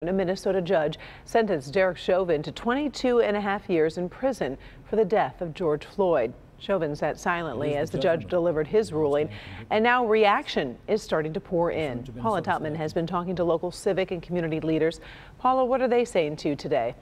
A Minnesota judge sentenced Derek Chauvin to 22.5 years in prison for the death of George Floyd. Chauvin sat silently as the judge delivered his ruling, and now reaction is starting to pour in. Paula Tutman has been talking to local civic and community leaders. Paula, what are they saying to you today?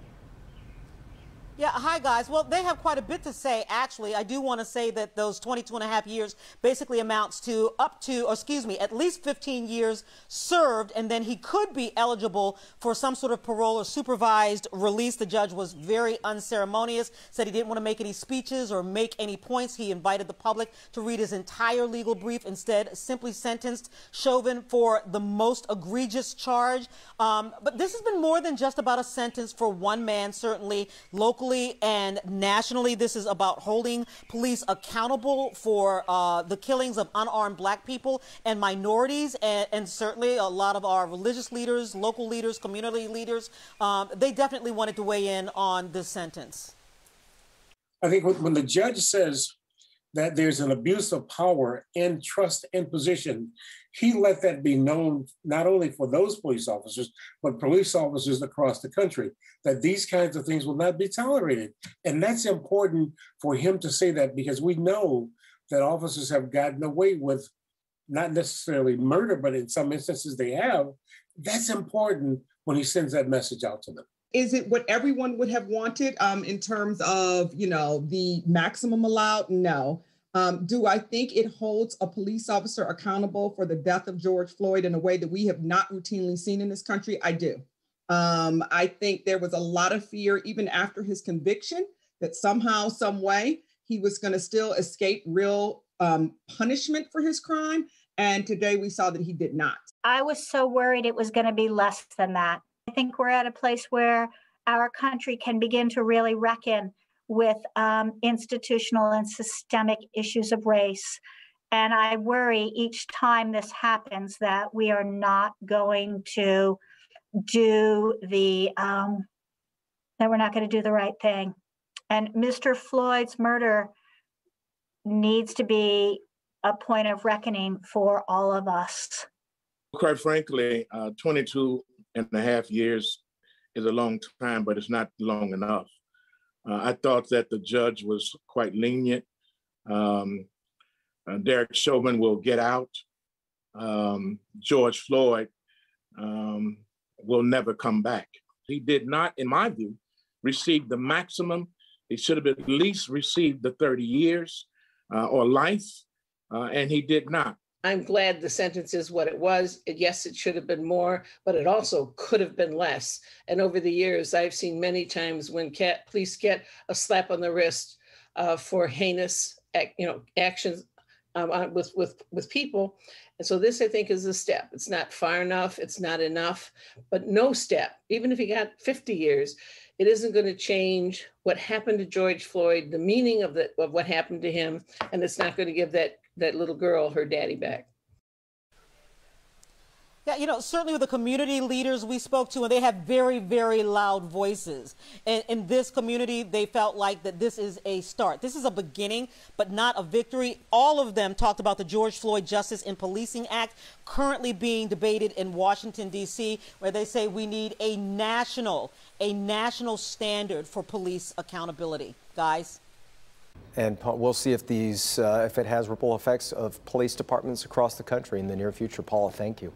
Yeah, hi guys. Well, they have quite a bit to say, actually. I do want to say that those 22.5 years basically amounts to at least 15 years served, and then he could be eligible for some sort of parole or supervised release. The judge was very unceremonious, said he didn't want to make any speeches or make any points. He invited the public to read his entire legal brief, instead simply sentenced Chauvin for the most egregious charge. But this has been more than just about a sentence for one man, certainly locally and nationally. This is about holding police accountable for the killings of unarmed black people and minorities, and certainly a lot of our religious leaders, local leaders, community leaders. They definitely wanted to weigh in on this sentence. I think when the judge says that there's an abuse of power and trust and position, he let that be known not only for those police officers, but police officers across the country, that these kinds of things will not be tolerated. And that's important for him to say that, because we know that officers have gotten away with not necessarily murder, but in some instances they have. That's important when he sends that message out to them. Is it what everyone would have wanted in terms of, the maximum allowed? No. Do I think it holds a police officer accountable for the death of George Floyd in a way that we have not routinely seen in this country? I do. I think there was a lot of fear, even after his conviction, that somehow, some way, he was going to still escape real punishment for his crime. And today we saw that he did not. I was so worried it was going to be less than that. I think we're at a place where our country can begin to really reckon with institutional and systemic issues of race. And I worry each time this happens that we are not going to do that we're not going to do the right thing. And Mr. Floyd's murder needs to be a point of reckoning for all of us. Quite frankly, 22.5 years is a long time, but it's not long enough. I thought that the judge was quite lenient. Derek Chauvin will get out. George Floyd will never come back. He did not, in my view, receive the maximum. He should have at least received the 30 years or life, and he did not. I'm glad the sentence is what it was. Yes, it should have been more, but it also could have been less. And over the years, I've seen many times when police get a slap on the wrist for heinous, actions with people. And so this, I think, is a step. It's not far enough. It's not enough, but no step. Even if he got 50 years, it isn't going to change what happened to George Floyd, the meaning of what happened to him, and it's not going to give that little girl her daddy back. Yeah, certainly with the community leaders we spoke to, and they have very, very loud voices. And in this community, they felt like that this is a start. This is a beginning, but not a victory. All of them talked about the George Floyd Justice in Policing Act currently being debated in Washington, D.C., where they say we need a national standard for police accountability. Guys? And we'll see if if it has ripple effects of police departments across the country in the near future. Paula, thank you.